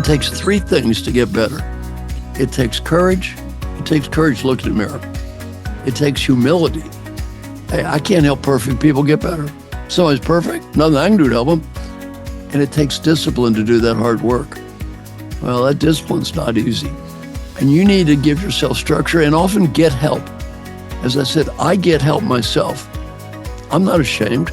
takes three things to get better. It takes courage. It takes courage to look in the mirror. It takes humility. Hey, I can't help perfect people get better. Somebody's perfect, nothing I can do to help them. And it takes discipline to do that hard work. Well, that discipline's not easy. And you need to give yourself structure and often get help. As I said, I get help myself. I'm not ashamed.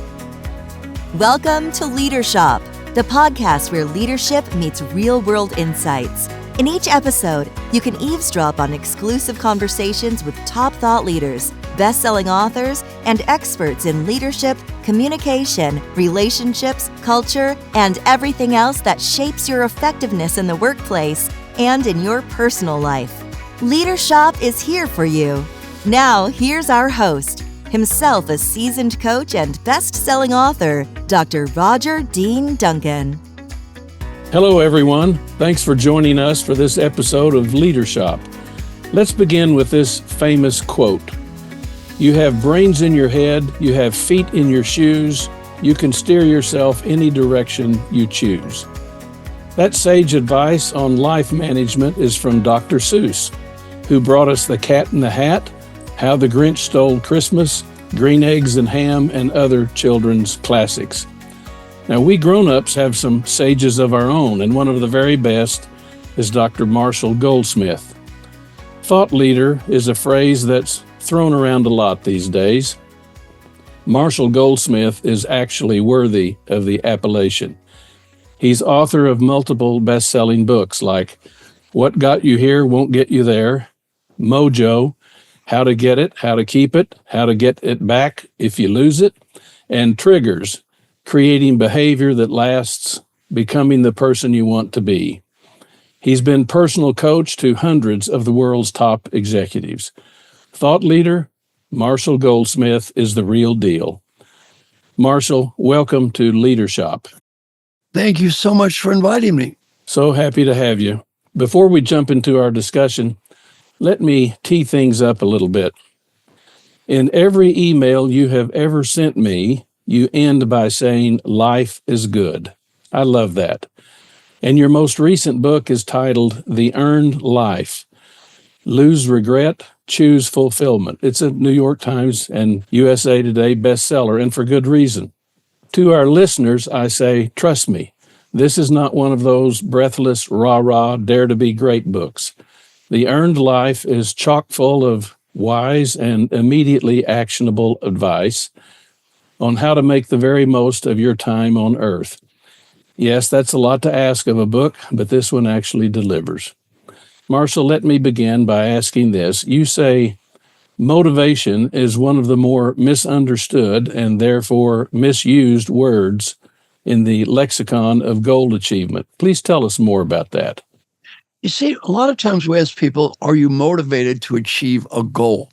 Welcome to Leadership, the podcast where leadership meets real-world insights. In each episode, you can eavesdrop on exclusive conversations with top thought leaders, best-selling authors, and experts in leadership, communication, relationships, culture, and everything else that shapes your effectiveness in the workplace and in your personal life. Leadership is here for you. Now, here's our host, himself a seasoned coach and best-selling author, Dr. Roger Dean Duncan. Hello, everyone. Thanks for joining us for this episode of Leadership. Let's begin with this famous quote. You have brains in your head, you have feet in your shoes, you can steer yourself any direction you choose. That sage advice on life management is from Dr. Seuss, who brought us The Cat in the Hat, How the Grinch Stole Christmas, Green Eggs and Ham, and other children's classics. Now, we grown-ups have some sages of our own, and one of the very best is Dr. Marshall Goldsmith. Thought leader is a phrase that's thrown around a lot these days. Marshall Goldsmith is actually worthy of the appellation. He's author of multiple best-selling books like What Got You Here Won't Get You There, Mojo, How to Get It, How to Keep It, How to Get It Back If You Lose It, and Triggers, Creating Behavior That Lasts, Becoming the Person You Want to Be. He's been personal coach to hundreds of the world's top executives. Thought leader, Marshall Goldsmith is the real deal. Marshall, welcome to Leadership. Thank you so much for inviting me. So happy to have you. Before we jump into our discussion, let me tee things up a little bit. In every email you have ever sent me, you end by saying, "Life is good." I love that. And your most recent book is titled The Earned Life. Lose regret, choose fulfillment. It's a New York Times and USA Today bestseller, and for good reason. To our listeners, I say, trust me, this is not one of those breathless, rah-rah, dare-to-be-great books. The Earned Life is chock full of wise and immediately actionable advice on how to make the very most of your time on earth. Yes, that's a lot to ask of a book, but this one actually delivers. Marshall, let me begin by asking this. You say motivation is one of the more misunderstood and therefore misused words in the lexicon of goal achievement. Please tell us more about that. You see, a lot of times we ask people, are you motivated to achieve a goal?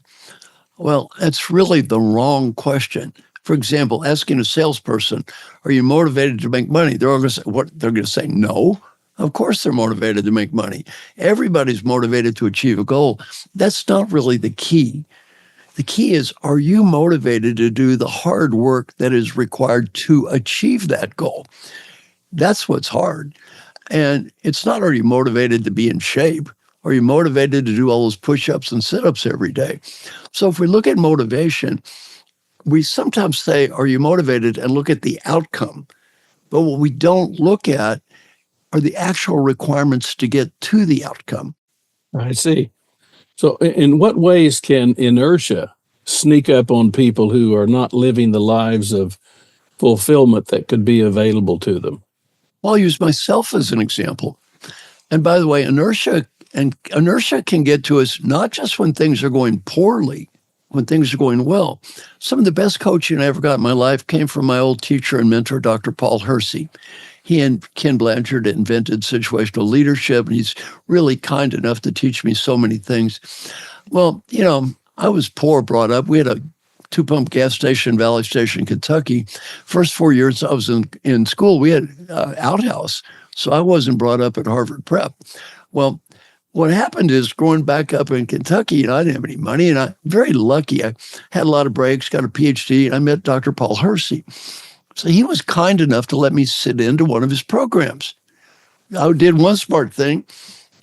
Well, that's really the wrong question. For example, asking a salesperson, are you motivated to make money? They're all going to say, what? They're going to say no. Of course they're motivated to make money. Everybody's motivated to achieve a goal. That's not really the key. The key is, are you motivated to do the hard work that is required to achieve that goal? That's what's hard. And it's not, are you motivated to be in shape? Are you motivated to do all those push-ups and sit-ups every day? So if we look at motivation, we sometimes say, are you motivated, and look at the outcome. But what we don't look at are the actual requirements to get to the outcome. I see. So in what ways can inertia sneak up on people who are not living the lives of fulfillment that could be available to them? Well, I'll use myself as an example. And by the way, inertia can get to us not just when things are going poorly, when things are going well. Some of the best coaching I ever got in my life came from my old teacher and mentor, Dr. Paul Hersey. He and Ken Blanchard invented situational leadership, and he's really kind enough to teach me so many things. Well, I was poor brought up. We had a two-pump gas station, Valley Station, Kentucky. First 4 years I was in school, we had outhouse, so I wasn't brought up at Harvard Prep. Well, what happened is, growing back up in Kentucky, I didn't have any money, and I'm very lucky. I had a lot of breaks, got a PhD, and I met Dr. Paul Hersey. So he was kind enough to let me sit into one of his programs. I did one smart thing.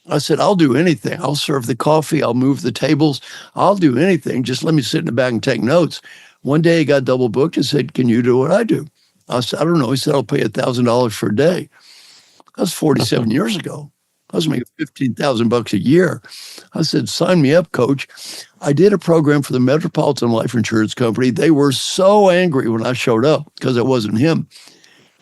I said, I'll do anything. I'll serve the coffee. I'll move the tables. I'll do anything. Just let me sit in the back and take notes. One day he got double booked and said, can you do what I do? I said, I don't know. He said, I'll pay $1,000 for a day. That was 47 years ago. I was making $15,000 a year. I said, sign me up, coach. I did a program for the Metropolitan Life Insurance Company. They were so angry when I showed up because it wasn't him.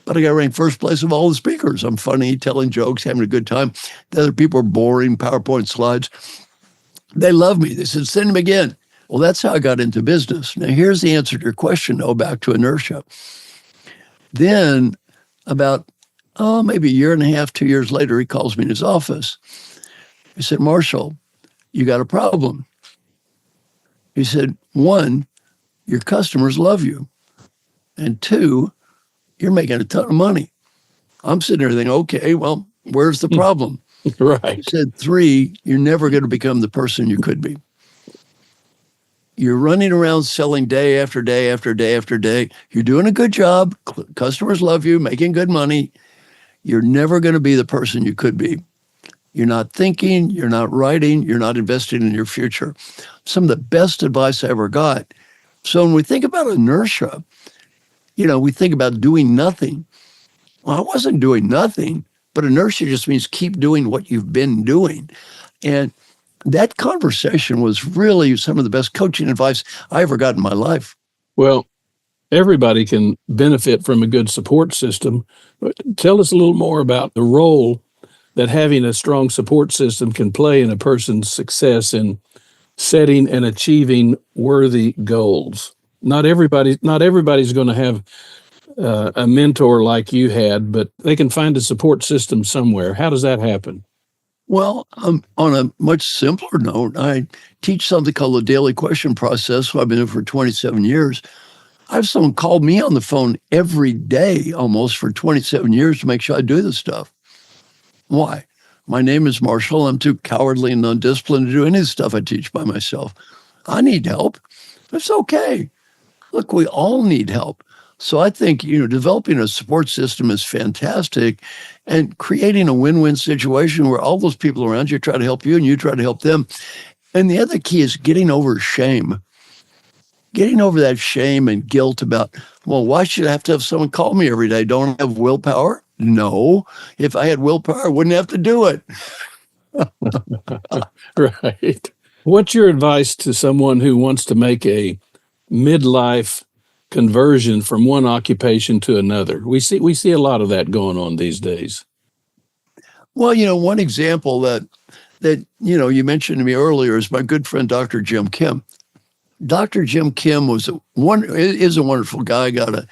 But I got ranked first place of all the speakers. I'm funny, telling jokes, having a good time. The other people are boring, PowerPoint slides. They love me. They said, send him again. Well, that's how I got into business. Now, here's the answer to your question, though, back to inertia. Then about, maybe a year and a half, 2 years later, he calls me in his office. He said, Marshall, you got a problem. He said, one, your customers love you. And two, you're making a ton of money. I'm sitting there thinking, okay, well, where's the problem? Right. He said, three, you're never going to become the person you could be. You're running around selling day after day after day after day. You're doing a good job. Customers love you, making good money. You're never going to be the person you could be. You're not thinking, you're not writing, you're not investing in your future. Some of the best advice I ever got. So when we think about inertia, we think about doing nothing. Well, I wasn't doing nothing, but inertia just means keep doing what you've been doing. And that conversation was really some of the best coaching advice I ever got in my life. Well, everybody can benefit from a good support system. But tell us a little more about the role that having a strong support system can play in a person's success in setting and achieving worthy goals. Not everybody's going to have a mentor like you had, but they can find a support system somewhere. How does that happen? Well, on a much simpler note, I teach something called the daily question process. I've been doing for 27 years. I have someone call me on the phone every day almost for 27 years to make sure I do this stuff. Why? My name is Marshall. I'm too cowardly and undisciplined to do any of the stuff I teach by myself. I need help. It's okay. Look, we all need help. So I think, developing a support system is fantastic, and creating a win-win situation where all those people around you try to help you and you try to help them. And the other key is getting over shame. Getting over that shame and guilt about, well, why should I have to have someone call me every day? Don't I have willpower? No. If I had willpower, I wouldn't have to do it. Right. What's your advice to someone who wants to make a midlife conversion from one occupation to another? We see a lot of that going on these days. Well, one example that you mentioned to me earlier is my good friend, Dr. Jim Kim. Dr. Jim Kim is a wonderful guy, got a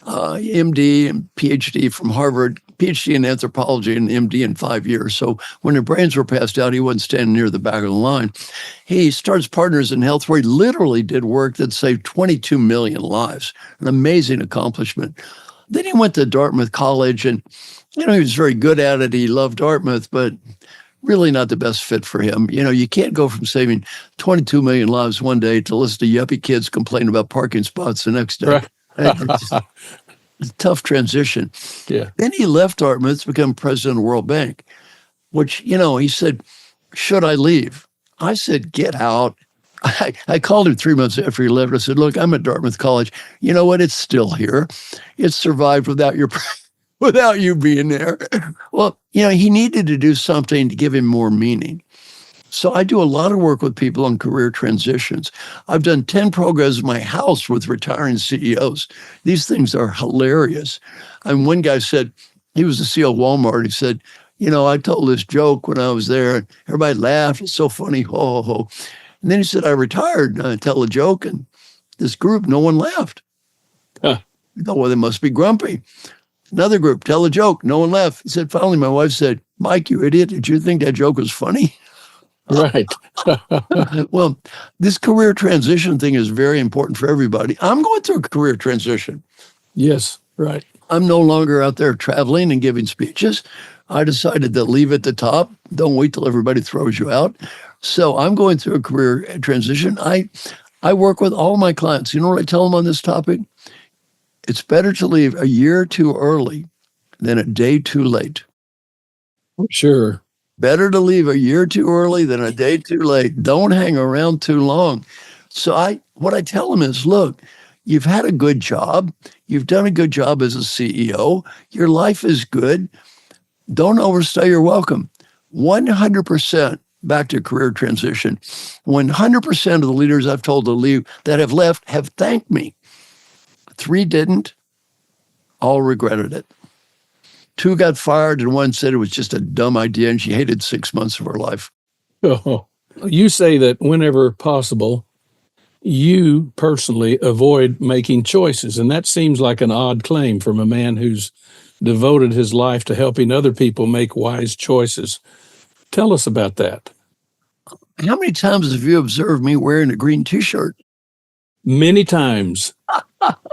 MD and PhD from Harvard, PhD in anthropology and MD in 5 years. So when the brains were passed out, he wasn't standing near the back of the line. He starts Partners in Health, where he literally did work that saved 22 million lives, an amazing accomplishment. Then he went to Dartmouth College, and he was very good at it. He loved Dartmouth, but really not the best fit for him. You can't go from saving 22 million lives one day to listen to yuppie kids complain about parking spots the next day. Right. It's a tough transition. Yeah. Then he left Dartmouth to become president of the World Bank, which, he said, should I leave? I said, get out. I called him 3 months after he left. I said, look, I'm at Dartmouth College. You know what? It's still here. It's survived without you being there. Well, he needed to do something to give him more meaning. So I do a lot of work with people on career transitions. I've done 10 programs in my house with retiring CEOs. These things are hilarious. And one guy said, he was the CEO of Walmart. He said, I told this joke when I was there, and everybody laughed. It's so funny. Ho, ho, ho. And then he said, I retired. And I tell a joke, and this group, no one laughed. Huh. I thought, well, they must be grumpy. Another group, tell a joke. No one laughed. He said, finally, my wife said, Mike, you idiot, did you think that joke was funny? Right. Well, this career transition thing is very important for everybody. I'm going through a career transition. Yes, right. I'm no longer out there traveling and giving speeches. I decided to leave at the top. Don't wait till everybody throws you out. So I'm going through a career transition. I work with all my clients. You know what I tell them on this topic? It's better to leave a year too early than a day too late. Sure. Better to leave a year too early than a day too late. Don't hang around too long. So what I tell them is, look, you've had a good job. You've done a good job as a CEO. Your life is good. Don't overstay your welcome. 100%, back to career transition, 100% of the leaders I've told to leave that have left have thanked me. 3 didn't. All regretted it. 2 got fired, and 1 said it was just a dumb idea, and she hated 6 months of her life. Oh, you say that whenever possible, you personally avoid making choices. And that seems like an odd claim from a man who's devoted his life to helping other people make wise choices. Tell us about that. How many times have you observed me wearing a green T-shirt? Many times.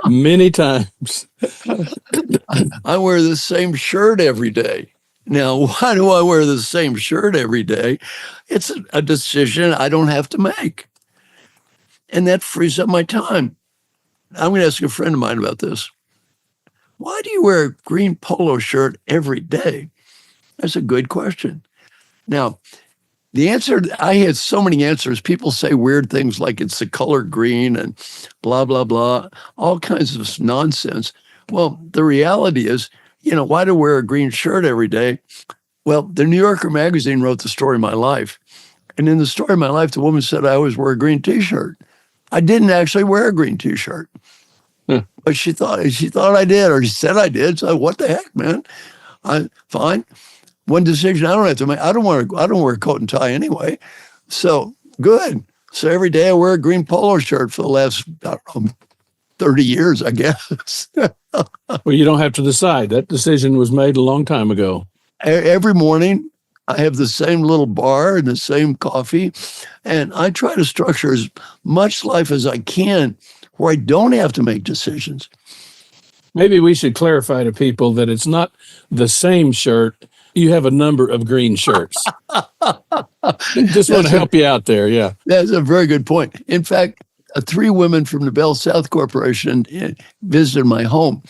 Many times. I wear the same shirt every day. Now, why do I wear the same shirt every day? It's a decision I don't have to make. And that frees up my time. I'm going to ask a friend of mine about this. Why do you wear a green polo shirt every day? That's a good question. Now, the answer, I had so many answers. People say weird things like it's the color green and blah, blah, blah, all kinds of nonsense. Well, the reality is, why do I wear a green shirt every day? Well, the New Yorker magazine wrote the story of my life. And in the story of my life, the woman said I always wear a green T-shirt. I didn't actually wear a green T-shirt. But she thought I did, or she said I did. So what the heck, man? Fine. One decision I don't have to make. I don't wear a coat and tie anyway. So good. So every day I wear a green polo shirt for the last, 30 years, I guess. Well, you don't have to decide. That decision was made a long time ago. Every morning I have the same little bar and the same coffee. And I try to structure as much life as I can where I don't have to make decisions. Maybe we should clarify to people that it's not the same shirt. You have a number of green shirts. Just want to help you out there. Yeah. That's a very good point. In fact, 3 women from the Bell South Corporation visited my home,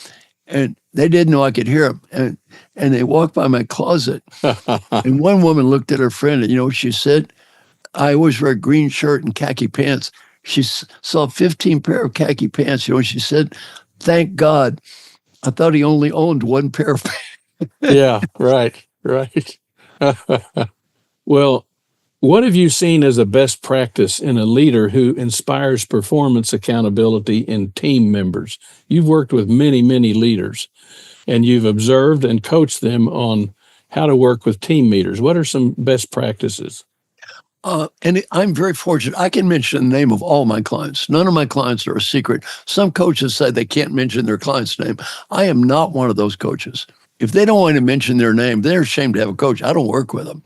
and they didn't know I could hear them. And they walked by my closet. And one woman looked at her friend, and you know what she said? I always wear a green shirt and khaki pants. She saw 15 pair of khaki pants. You know what she said? Thank God. I thought he only owned 1 pair of pants. Yeah, right. Well, what have you seen as a best practice in a leader who inspires performance accountability in team members? You've worked with many, many leaders, and you've observed and coached them on how to work with team leaders. What are some best practices? And I'm very fortunate. I can mention the name of all my clients. None of my clients are a secret. Some coaches say they can't mention their client's name. I am not one of those coaches. If they don't want to mention their name, they're ashamed to have a coach. I don't work with them.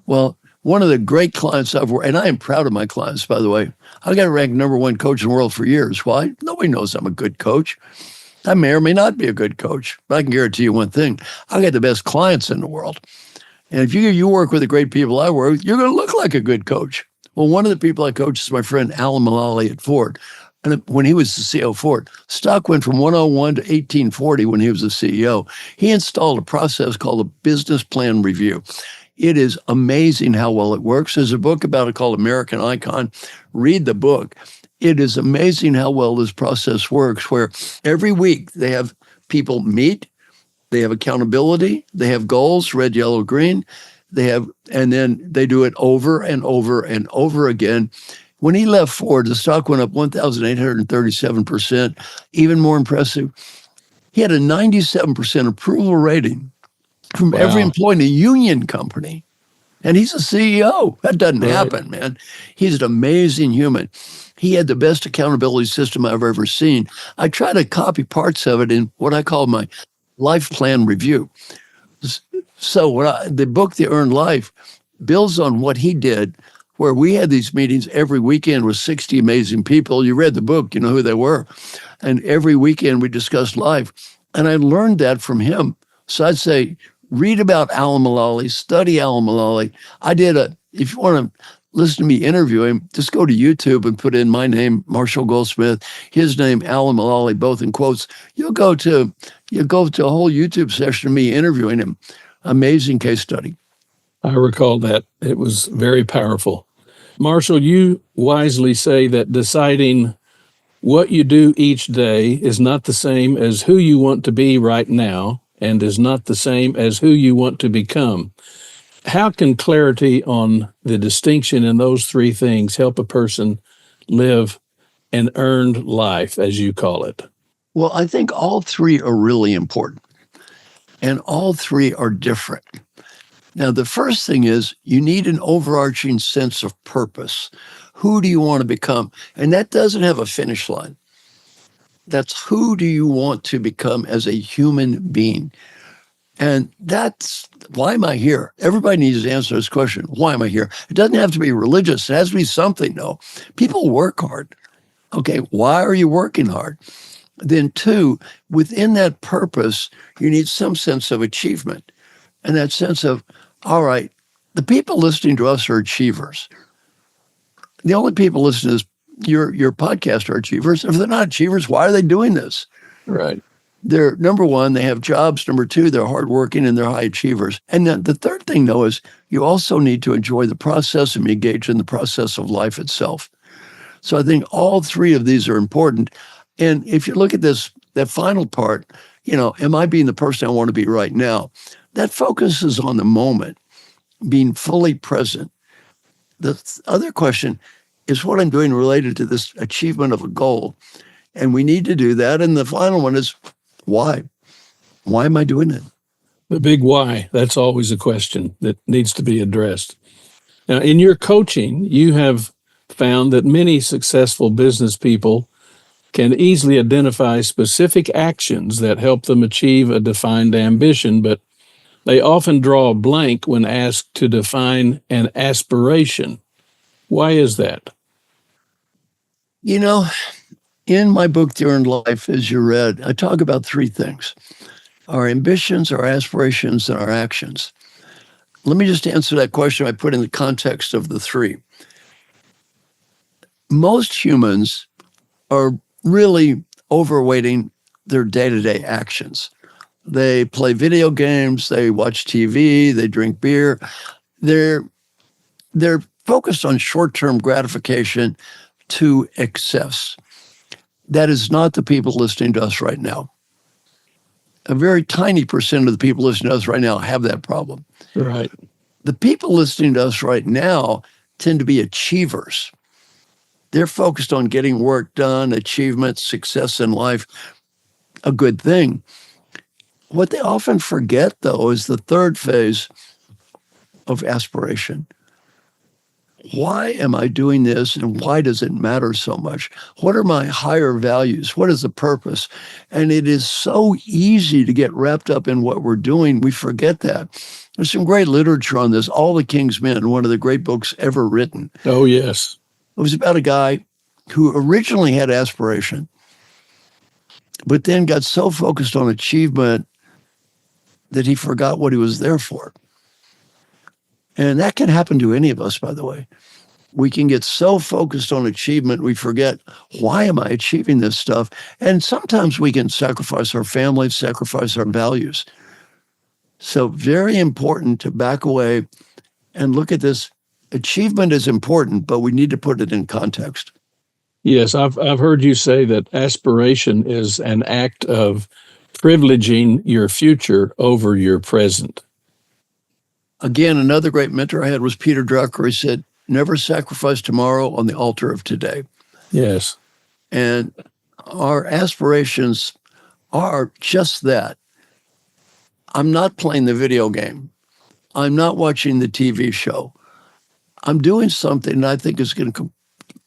Well, one of the great clients I've worked, and I am proud of my clients, by the way. I got ranked #1 coach in the world for years. Why? Nobody knows I'm a good coach. I may or may not be a good coach, but I can guarantee you one thing. I got the best clients in the world. And if you work with the great people I work with, you're going to look like a good coach. Well, one of the people I coach is my friend Alan Mulally at Ford. And when he was the CEO of Ford, stock went from 101 to 1840 when he was the CEO. He installed a process called a business plan review. It is amazing how well it works. There's a book about it called American Icon. Read the book. It is amazing how well this process works, where every week they have people meet, they have accountability, they have goals, red, yellow, green, and then they do it over and over and over again. When he left Ford, the stock went up 1,837%. Even more impressive, he had a 97% approval rating from every employee in a union company. And he's a CEO. That doesn't happen, man. He's an amazing human. He had the best accountability system I've ever seen. I try to copy parts of it in what I call my life plan review. So the book, The Earned Life, builds on what he did, where we had these meetings every weekend with 60 amazing people. You read the book, you know who they were. And every weekend we discussed life. And I learned that from him. So I'd say, read about Alan Mulally, study Alan Mulally. If you want to listen to me interview him, just go to YouTube and put in my name, Marshall Goldsmith, his name, Alan Mulally, both in quotes. You'll go to a whole YouTube session of me interviewing him. Amazing case study. I recall that. It was very powerful. Marshall, you wisely say that deciding what you do each day is not the same as who you want to be right now and is not the same as who you want to become. How can clarity on the distinction in those three things help a person live an earned life, as you call it? Well, I think all three are really important, and all three are different. Now, the first thing is you need an overarching sense of purpose. Who do you want to become? And that doesn't have a finish line. That's who do you want to become as a human being? And that's why am I here? Everybody needs to answer this question. Why am I here? It doesn't have to be religious. It has to be something, though. People work hard. Okay, why are you working hard? Then two, within that purpose, you need some sense of achievement. And that sense of, all right, the people listening to us are achievers. The only people listening to your podcast are achievers. If they're not achievers, why are they doing this? Right. They're, number one, they have jobs. Number two, they're hardworking and they're high achievers. And then the third thing, though, is you also need to enjoy the process and be engaged in the process of life itself. So I think all three of these are important. And if you look at this, that final part, am I being the person I want to be right now? That focuses on the moment, being fully present. The other question is what I'm doing related to this achievement of a goal. And we need to do that. And the final one is why? Why am I doing it? The big why, that's always a question that needs to be addressed. Now, in your coaching, you have found that many successful business people can easily identify specific actions that help them achieve a defined ambition, but they often draw a blank when asked to define an aspiration. Why is that? In my book, The Earned Life, as you read, I talk about three things: our ambitions, our aspirations, and our actions. Let me just answer that question I put in the context of the three. Most humans are really overweighting their day-to-day actions. They play video games, they watch TV, they drink beer. They're focused on short-term gratification to excess. That is not the people listening to us right now. A very tiny percent of the people listening to us right now have that problem. Right. The people listening to us right now tend to be achievers. They're focused on getting work done, achievement, success in life, a good thing. What they often forget, though, is the third phase of aspiration. Why am I doing this, and why does it matter so much? What are my higher values? What is the purpose? And it is so easy to get wrapped up in what we're doing. We forget that. There's some great literature on this. All the King's Men, one of the great books ever written. Oh, yes. It was about a guy who originally had aspiration, but then got so focused on achievement that he forgot what he was there for. And that can happen to any of us, by the way. We can get so focused on achievement, we forget, why am I achieving this stuff? And sometimes we can sacrifice our family, sacrifice our values. So very important to back away and look at this. Achievement is important, but we need to put it in context. Yes, I've heard you say that aspiration is an act of privileging your future over your present. Again, another great mentor I had was Peter Drucker. He said, never sacrifice tomorrow on the altar of today. Yes. And our aspirations are just that. I'm not playing the video game. I'm not watching the TV show. I'm doing something that I think is going to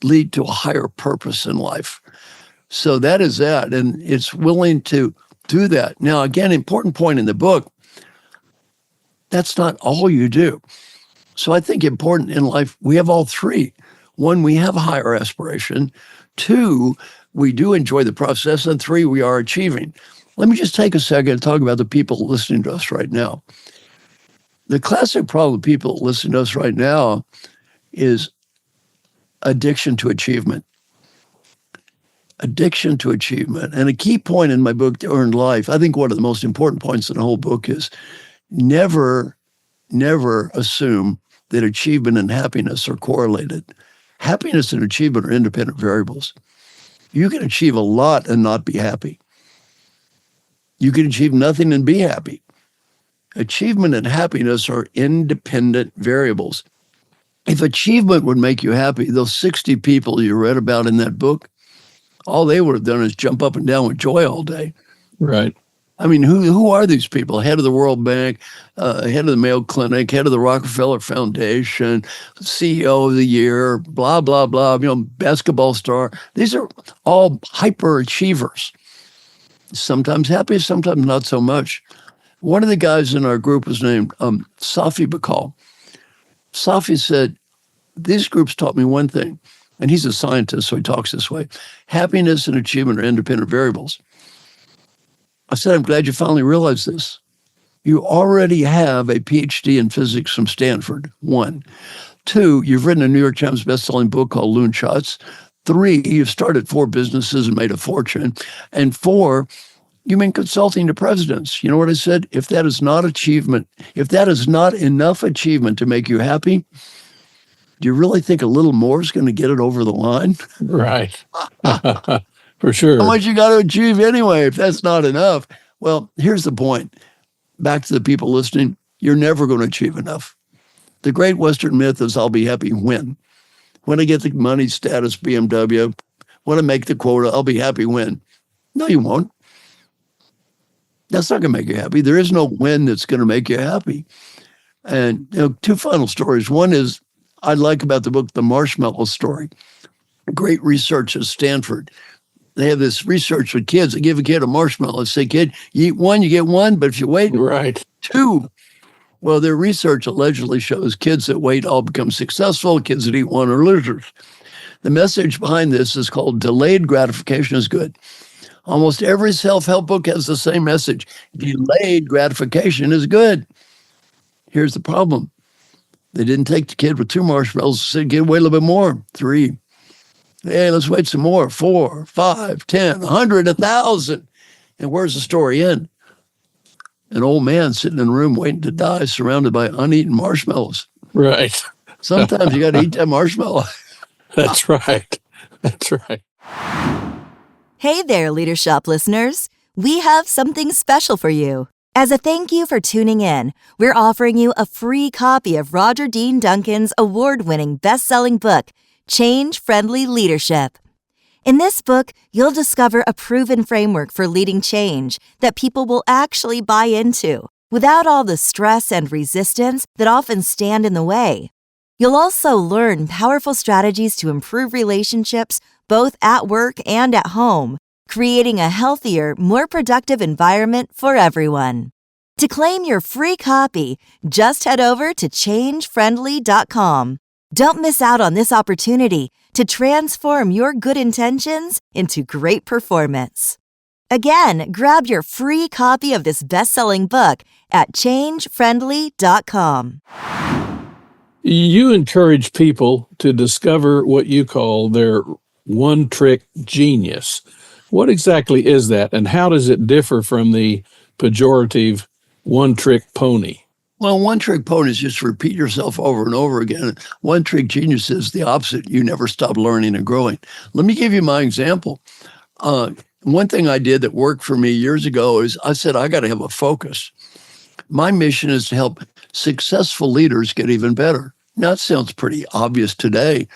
lead to a higher purpose in life. So that is that. And it's willing to do that. Now, again, important point in the book, that's not all you do. So I think important in life, we have all three. One, we have a higher aspiration. Two, we do enjoy the process. And three, we are achieving. Let me just take a second and talk about the people listening to us right now. The classic problem with people listening to us right now is addiction to achievement. Addiction to achievement. And a key point in my book, The Earned Life, I think one of the most important points in the whole book is never never assume that achievement and happiness are correlated. Happiness and achievement are independent variables. You can achieve a lot and not be happy. You can achieve nothing and be happy. Achievement and happiness are independent variables. If achievement would make you happy, those 60 people you read about in that book, all they would have done is jump up and down with joy all day. Right. I mean, who are these people? Head of the World Bank, head of the Mayo Clinic, head of the Rockefeller Foundation, CEO of the year, blah, blah, blah, basketball star. These are all hyper achievers. Sometimes happy, sometimes not so much. One of the guys in our group was named Safi Bakal. Safi said, these groups taught me one thing, and he's a scientist, so he talks this way. Happiness and achievement are independent variables. I said, I'm glad you finally realized this. You already have a PhD in physics from Stanford, 1. 2, you've written a New York Times bestselling book called Loon Shots. 3, you've started 4 businesses and made a fortune. And 4, you've been consulting to presidents. You know what I said? If that is not achievement, if that is not enough achievement to make you happy, do you really think a little more is going to get it over the line? Right. For sure. How much you got to achieve anyway if that's not enough? Well, here's the point. Back to the people listening, you're never going to achieve enough. The great Western myth is I'll be happy when. When I get the money, status, BMW, when I make the quota, I'll be happy when. No, you won't. That's not going to make you happy. There is no when that's going to make you happy. And 2 final stories. One is I like about the book, The Marshmallow Story. Great research at Stanford. They have this research with kids. They give a kid a marshmallow. They say, kid, you eat 1, you get 1, but if you wait, right, 2. Well, their research allegedly shows kids that wait all become successful. Kids that eat 1 are losers. The message behind this is called delayed gratification is good. Almost every self-help book has the same message. Delayed gratification is good. Here's the problem. They didn't take the kid with 2 marshmallows and said, wait a little bit more, 3. Hey, let's wait some more, 4, 5, 10, 100, 1,000. And where's the story end? An old man sitting in a room waiting to die, surrounded by uneaten marshmallows. Right. Sometimes you got to eat that marshmallow. That's right. That's right. Hey there, Leadership listeners. We have something special for you. As a thank you for tuning in, we're offering you a free copy of Roger Dean Duncan's award-winning best-selling book, Change-Friendly Leadership. In this book, you'll discover a proven framework for leading change that people will actually buy into, without all the stress and resistance that often stand in the way. You'll also learn powerful strategies to improve relationships both at work and at home, creating a healthier, more productive environment for everyone. To claim your free copy, just head over to changefriendly.com. Don't miss out on this opportunity to transform your good intentions into great performance. Again, grab your free copy of this best-selling book at changefriendly.com. You encourage people to discover what you call their one-trick genius. What exactly is that, and how does it differ from the pejorative one-trick pony? Well, one-trick pony is just repeat yourself over and over again. One-trick genius is the opposite. You never stop learning and growing. Let me give you my example. One thing I did that worked for me years ago is I said, I got to have a focus. My mission is to help successful leaders get even better. Now, it sounds pretty obvious today.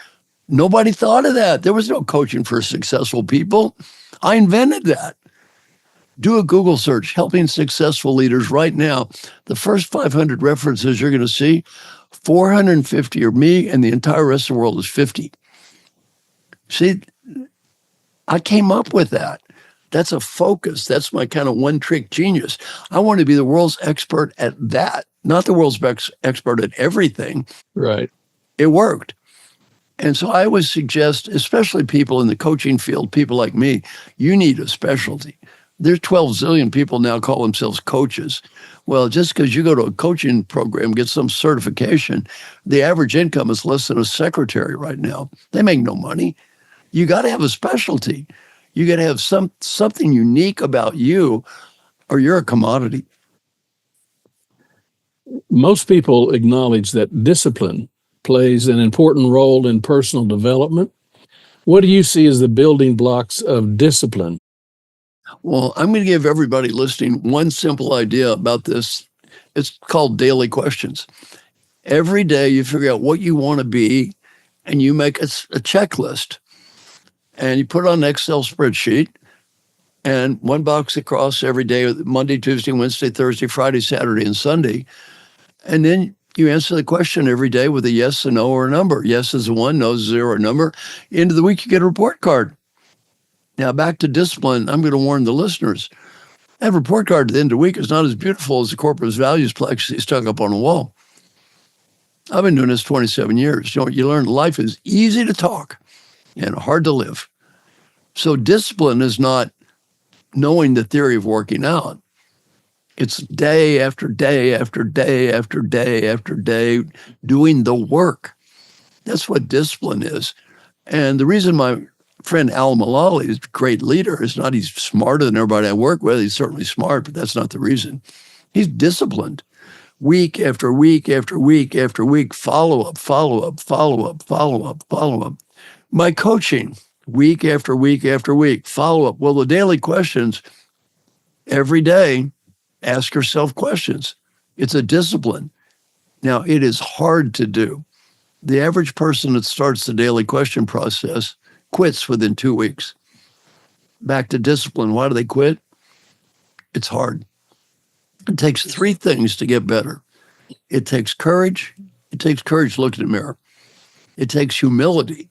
Nobody thought of that. There was no coaching for successful people. I invented that. Do a Google search, helping successful leaders right now. The first 500 references you're going to see, 450 are me, and the entire rest of the world is 50. See, I came up with that. That's a focus. That's my kind of one-trick genius. I want to be the world's expert at that, not the world's expert at everything. Right. It worked. And so I would suggest, especially people in the coaching field, people like me, you need a specialty. There's 12 zillion people now call themselves coaches. Well, just because you go to a coaching program, get some certification, the average income is less than a secretary right now. They make no money. You got to have a specialty. You got to have something unique about you, or you're a commodity. Most people acknowledge that discipline plays an important role in personal development. What do you see as the building blocks of discipline? Well, I'm going to give everybody listening one simple idea about this. It's called daily questions. Every day you figure out what you want to be and you make a checklist and you put it on an Excel spreadsheet and one box across every day, Monday, Tuesday, Wednesday, Thursday, Friday, Saturday, and Sunday. And then you answer the question every day with a yes, a no, or a number. Yes is a 1, no is a 0, or a number. End of the week, you get a report card. Now, back to discipline, I'm going to warn the listeners. That report card at the end of the week is not as beautiful as the corporate values plexi stuck up on a wall. I've been doing this 27 years. You learn life is easy to talk and hard to live. So discipline is not knowing the theory of working out. It's day after day after day after day after day doing the work. That's what discipline is. And the reason my friend Al Mulally is a great leader is not he's smarter than everybody I work with. He's certainly smart, but that's not the reason. He's disciplined. Week after week after week after week, follow up, follow up, follow up, follow up, follow up. My coaching, week after week after week, follow up. Well, the daily questions, every day, ask yourself questions. It's a discipline. Now, it is hard to do. The average person that starts the daily question process quits within 2 weeks. Back to discipline. Why do they quit? It's hard. It takes 3 things to get better. It takes courage. It takes courage to look in the mirror. It takes humility.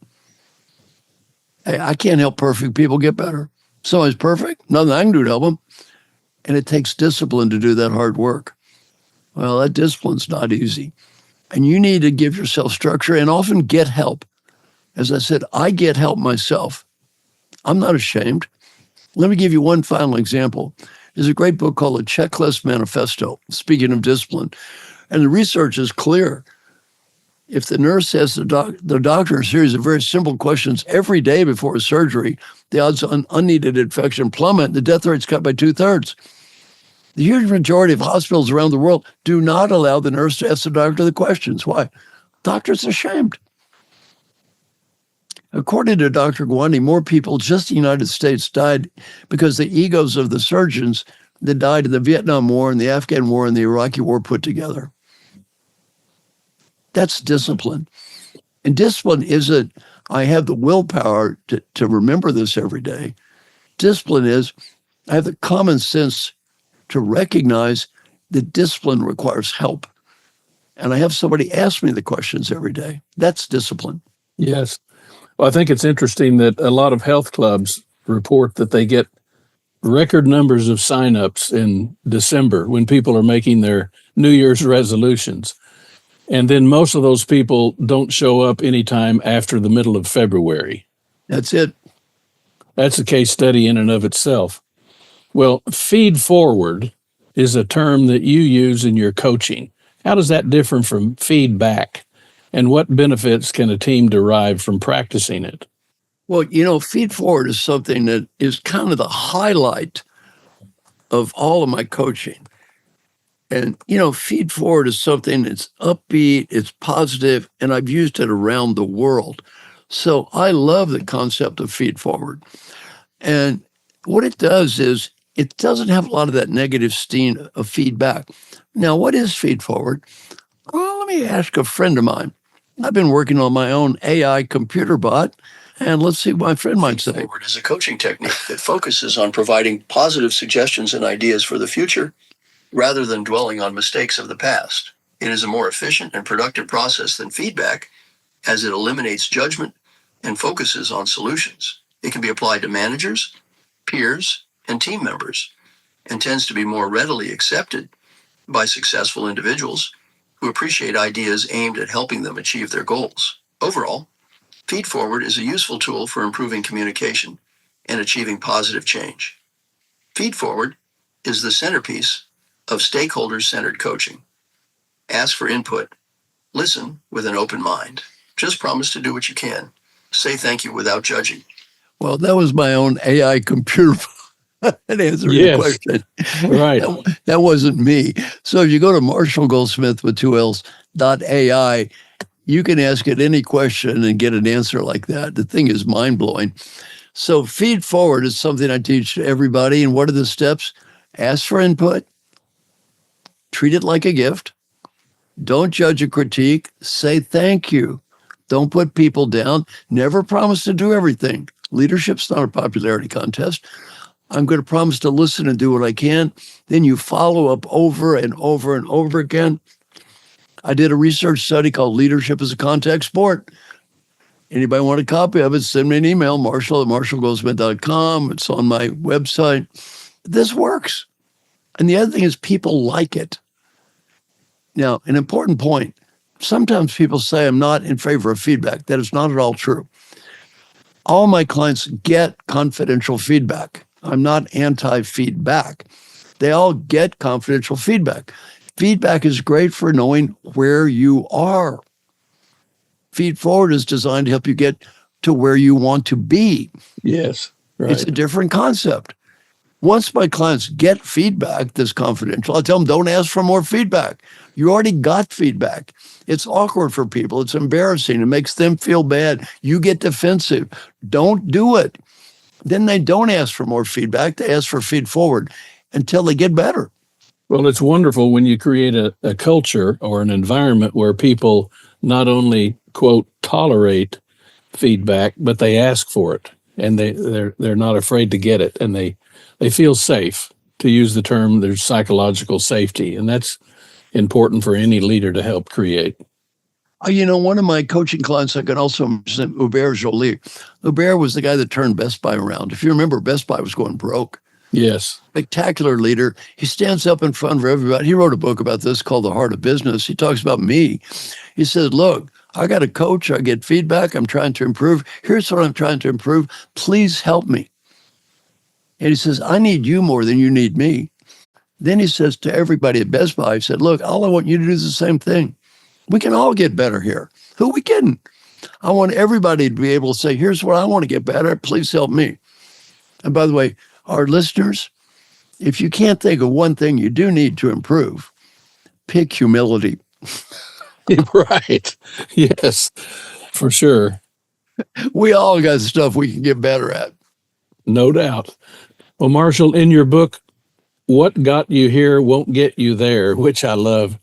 Hey, I can't help perfect people get better. Somebody's perfect, nothing I can do to help them. And it takes discipline to do that hard work. Well, that discipline's not easy. And you need to give yourself structure and often get help. As I said, I get help myself. I'm not ashamed. Let me give you one final example. There's a great book called The Checklist Manifesto, speaking of discipline. And the research is clear. If the nurse asks the doctor a series of very simple questions every day before a surgery, the odds of unneeded infection plummet and the death rate's cut by 2/3. The huge majority of hospitals around the world do not allow the nurse to ask the doctor the questions. Why? Doctor's ashamed. According to Dr. Gwandi, more people just in the United States died because the egos of the surgeons that died in the Vietnam War and the Afghan War and the Iraqi War put together. That's discipline. And discipline isn't, I have the willpower to remember this every day. Discipline is, I have the common sense to recognize that discipline requires help. And I have somebody ask me the questions every day. That's discipline. Yes. Well, I think it's interesting that a lot of health clubs report that they get record numbers of signups in December when people are making their New Year's resolutions. And then most of those people don't show up anytime after the middle of February. That's it. That's a case study in and of itself. Well, feed forward is a term that you use in your coaching. How does that differ from feedback? And what benefits can a team derive from practicing it? Well, feed forward is something that is kind of the highlight of all of my coaching. And, feed forward is something that's upbeat, it's positive, and I've used it around the world. So I love the concept of feed forward. And what it does is it doesn't have a lot of that negative steam of feedback. Now, what is feed forward? Well, let me ask a friend of mine. I've been working on my own AI computer bot, and let's see what my friend might say. Feed forward is a coaching technique that focuses on providing positive suggestions and ideas for the future rather than dwelling on mistakes of the past. It is a more efficient and productive process than feedback, as it eliminates judgment and focuses on solutions. It can be applied to managers, peers, and team members, and tends to be more readily accepted by successful individuals who appreciate ideas aimed at helping them achieve their goals. Overall, Feed Forward is a useful tool for improving communication and achieving positive change. Feed Forward is the centerpiece of stakeholder-centered coaching. Ask for input. Listen with an open mind. Just promise to do what you can. Say thank you without judging. Well, that was my own AI computer. and answering the Yes, question. right. That wasn't me. So if you go to Marshall Goldsmith with 2 L's .ai, you can ask it any question and get an answer like that. The thing is mind blowing. So feed forward is something I teach everybody. And what are the steps? Ask for input, treat it like a gift. Don't judge a critique. Say thank you. Don't put people down. Never promise to do everything. Leadership's not a popularity contest. I'm going to promise to listen and do what I can. Then you follow up over and over and over again. I did a research study called Leadership as a Contact Sport. Anybody want a copy of it, send me an email, marshall@marshallgoldsmith.com. It's on my website. This works. And the other thing is people like it. Now, an important point. Sometimes people say I'm not in favor of feedback. That is not at all true. All my clients get confidential feedback. I'm not anti-feedback. They all get confidential feedback. Feedback is great for knowing where you are. Feed forward is designed to help you get to where you want to be. Yes, right. It's a different concept. Once my clients get feedback that's confidential, I tell them, don't ask for more feedback. You already got feedback. It's awkward for people. It's embarrassing. It makes them feel bad. You get defensive. Don't do it. Then they don't ask for more feedback. They ask for feed forward until they get better. Well, it's wonderful when you create a culture or an environment where people not only, quote, tolerate feedback, but they ask for it, and they're not afraid to get it, and they feel safe. To use the term, there's psychological safety, and that's important for any leader to help create. One of my coaching clients, I can also present Hubert Joly. Hubert was the guy that turned Best Buy around. If you remember, Best Buy was going broke. Yes. Spectacular leader. He stands up in front of everybody. He wrote a book about this called The Heart of Business. He talks about me. He says, look, I got a coach. I get feedback. I'm trying to improve. Here's what I'm trying to improve. Please help me. And he says, I need you more than you need me. Then he says to everybody at Best Buy, he said, look, all I want you to do is the same thing. We can all get better here. Who are we kidding? I want everybody to be able to say, here's what I want to get better. Please help me. And by the way, our listeners, if you can't think of one thing you do need to improve, pick humility. Right. Yes, for sure. We all got stuff we can get better at. No doubt. Well, Marshall, in your book, What Got You Here Won't Get You There, which I love,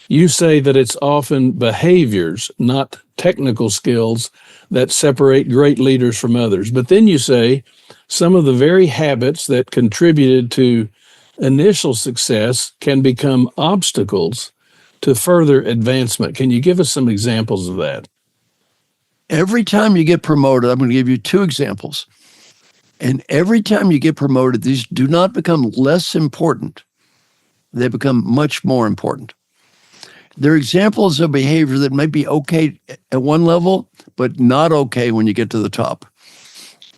you say that it's often behaviors, not technical skills, that separate great leaders from others. But then you say some of the very habits that contributed to initial success can become obstacles to further advancement. Can you give us some examples of that? Every time you get promoted, I'm going to give you 2 examples. And every time you get promoted, these do not become less important. They become much more important. They're examples of behavior that might be okay at one level, but not okay when you get to the top.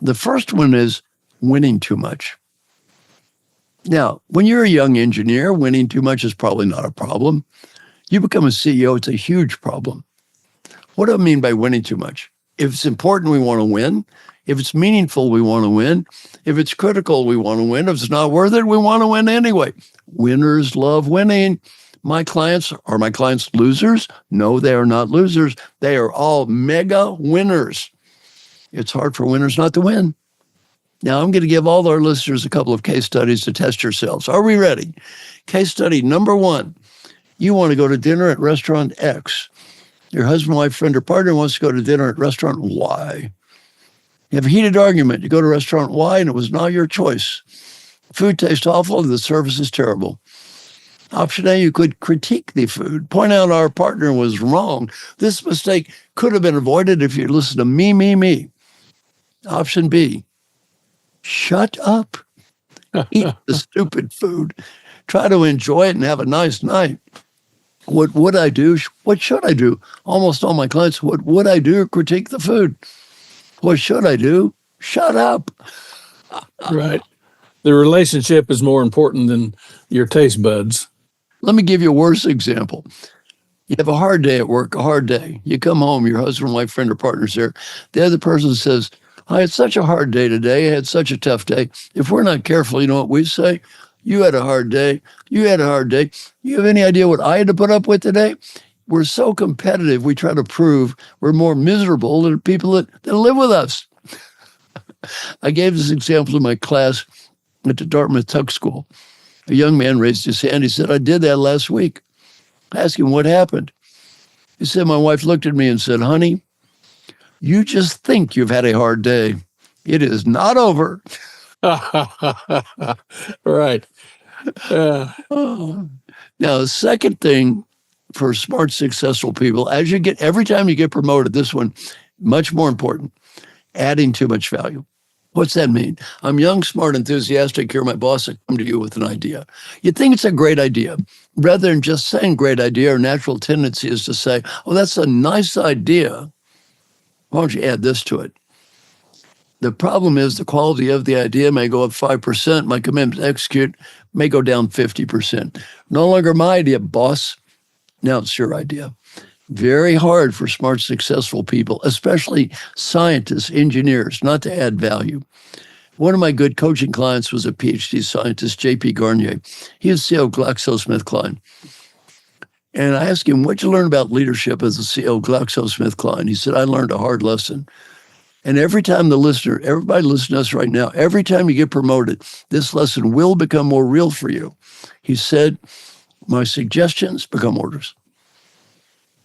The first one is winning too much. Now, when you're a young engineer, winning too much is probably not a problem. You become a CEO, it's a huge problem. What do I mean by winning too much? If it's important, we want to win. If it's meaningful, we want to win. If it's critical, we want to win. If it's not worth it, we want to win anyway. Winners love winning. My clients, are my clients losers? No, they are not losers. They are all mega winners. It's hard for winners not to win. Now, I'm going to give all our listeners a couple of case studies to test yourselves. Are we ready? Case study number 1. You want to go to dinner at restaurant X. Your husband, wife, friend, or partner wants to go to dinner at restaurant Y. You have a heated argument. You go to restaurant Y, and it was not your choice. Food tastes awful, and the service is terrible. Option A, you could critique the food, point out our partner was wrong. This mistake could have been avoided if you listened to me. Option B, shut up. Eat the stupid food. Try to enjoy it and have a nice night. What would I do? What should I do? Almost all my clients, what would I do? Critique the food. What should I do? Shut up. Right. The relationship is more important than your taste buds. Let me give you a worse example. You have a hard day at work, a hard day. You come home, your husband, wife, friend, or partner's there. The other person says, I had such a hard day today. I had such a tough day. If we're not careful, you know what we say? You had a hard day. You had a hard day. You have any idea what I had to put up with today? We're so competitive. We try to prove we're more miserable than people that live with us. I gave this example to my class at the Dartmouth Tuck School. A young man raised his hand. He said, I did that last week. I asked him what happened. He said, my wife looked at me and said, honey, you just think you've had a hard day. It is not over. Right. Oh. Now, the second thing for smart, successful people, every time you get promoted, this one, much more important, adding too much value. What's that mean? I'm young, smart, enthusiastic. You're my boss. I come to you with an idea. You think it's a great idea. Rather than just saying great idea, our natural tendency is to say, oh, that's a nice idea. Why don't you add this to it? The problem is the quality of the idea may go up 5%. My commitment to execute may go down 50%. No longer my idea, boss. Now it's your idea. Very hard for smart, successful people, especially scientists, engineers, not to add value. One of my good coaching clients was a PhD scientist, J.P. Garnier. He is CEO of GlaxoSmithKline. And I asked him, what'd you learn about leadership as a CEO of GlaxoSmithKline? He said, I learned a hard lesson. And every time everybody listening to us right now, every time you get promoted, this lesson will become more real for you. He said, my suggestions become orders.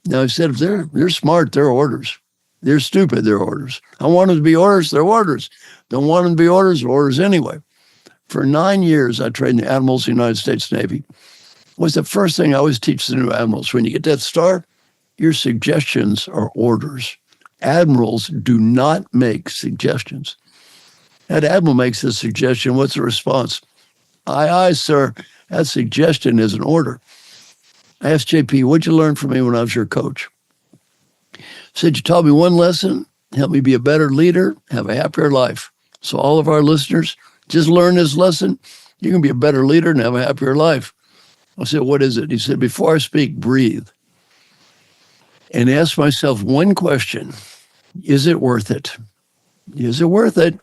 Now, he said, if they're smart, they're orders. They're stupid, they're orders. I want them to be orders, they're orders. Don't want them to be orders, they're orders anyway. For 9 years, I trained the admirals of the United States Navy. What's the first thing I always teach the new admirals? When you get that star, your suggestions are orders. Admirals do not make suggestions. That admiral makes a suggestion. What's the response? Aye, aye, sir. That suggestion is an order. I asked JP, what'd you learn from me when I was your coach? He said, you taught me one lesson, help me be a better leader, have a happier life. So all of our listeners, just learn this lesson. You can be a better leader and have a happier life. I said, what is it? He said, before I speak, breathe. And ask myself one question, is it worth it? Is it worth it?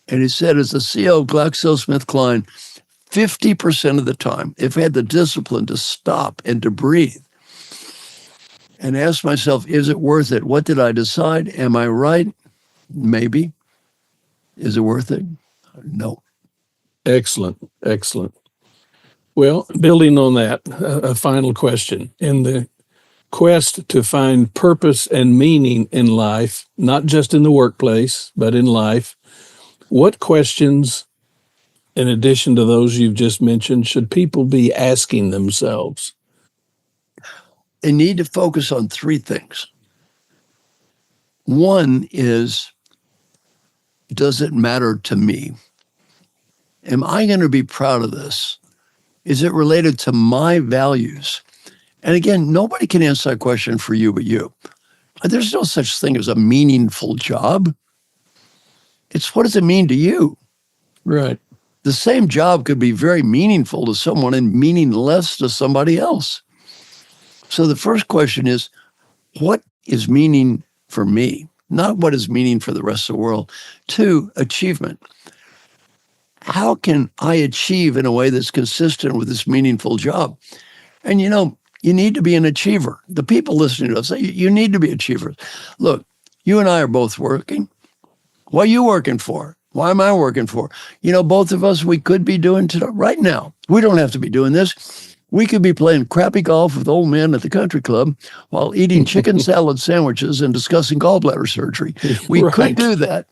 And he said, as the CEO of GlaxoSmithKline, 50% of the time, if I had the discipline to stop and to breathe and ask myself, is it worth it? What did I decide? Am I right? Maybe. Is it worth it? No. Excellent. Excellent. Well, building on that, a final question. In the quest to find purpose and meaning in life, not just in the workplace, but in life, what questions, in addition to those you've just mentioned, should people be asking themselves? They need to focus on three things. One is, does it matter to me? Am I going to be proud of this? Is it related to my values? And again, nobody can answer that question for you but you. There's no such thing as a meaningful job. It's what does it mean to you? Right. The same job could be very meaningful to someone and meaningless to somebody else. So the first question is, what is meaning for me? Not what is meaning for the rest of the world. Two, achievement. How can I achieve in a way that's consistent with this meaningful job? And you need to be an achiever. The people listening to us say, you need to be achievers. Look, you and I are both working. What are you working for? Why am I working for? Both of us, we could be doing today, right now. We don't have to be doing this. We could be playing crappy golf with old men at the country club while eating chicken salad sandwiches and discussing gallbladder surgery. We could do that.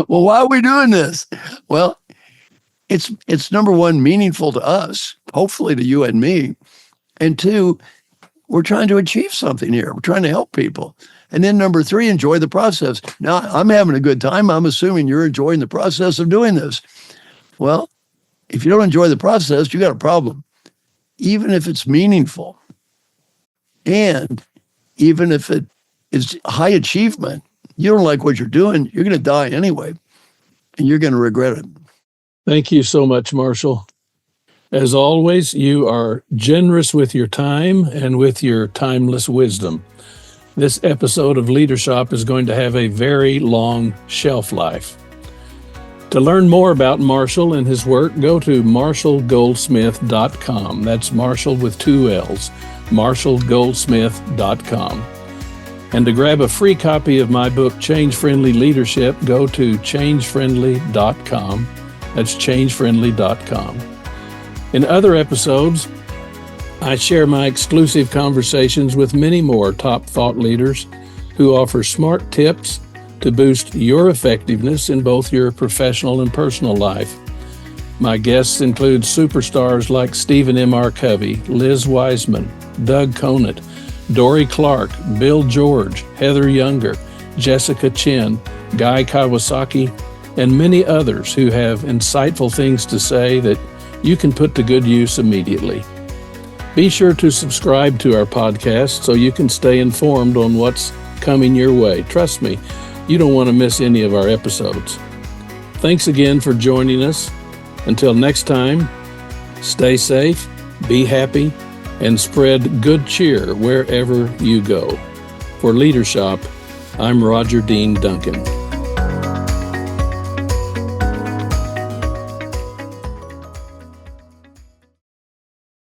Well, why are we doing this? Well, it's number one, meaningful to us, hopefully to you and me. And two, we're trying to achieve something here. We're trying to help people. And then number three, enjoy the process. Now, I'm having a good time. I'm assuming you're enjoying the process of doing this. Well, if you don't enjoy the process, you got a problem. Even if it's meaningful, and even if it is high achievement, you don't like what you're doing, you're going to die anyway, and you're going to regret it. Thank you so much, Marshall. As always, you are generous with your time and with your timeless wisdom. This episode of Leadership is going to have a very long shelf life. To learn more about Marshall and his work, go to marshallgoldsmith.com. That's Marshall with 2 L's, marshallgoldsmith.com. And to grab a free copy of my book, Change Friendly Leadership, go to changefriendly.com. That's changefriendly.com. In other episodes, I share my exclusive conversations with many more top thought leaders who offer smart tips to boost your effectiveness in both your professional and personal life. My guests include superstars like Stephen M. R. Covey, Liz Wiseman, Doug Conant, Dory Clark, Bill George, Heather Younger, Jessica Chin, Guy Kawasaki, and many others who have insightful things to say that you can put to good use immediately. Be sure to subscribe to our podcast so you can stay informed on what's coming your way. Trust me, you don't want to miss any of our episodes. Thanks again for joining us. Until next time, stay safe, be happy, and spread good cheer wherever you go. For Leadership, I'm Roger Dean Duncan.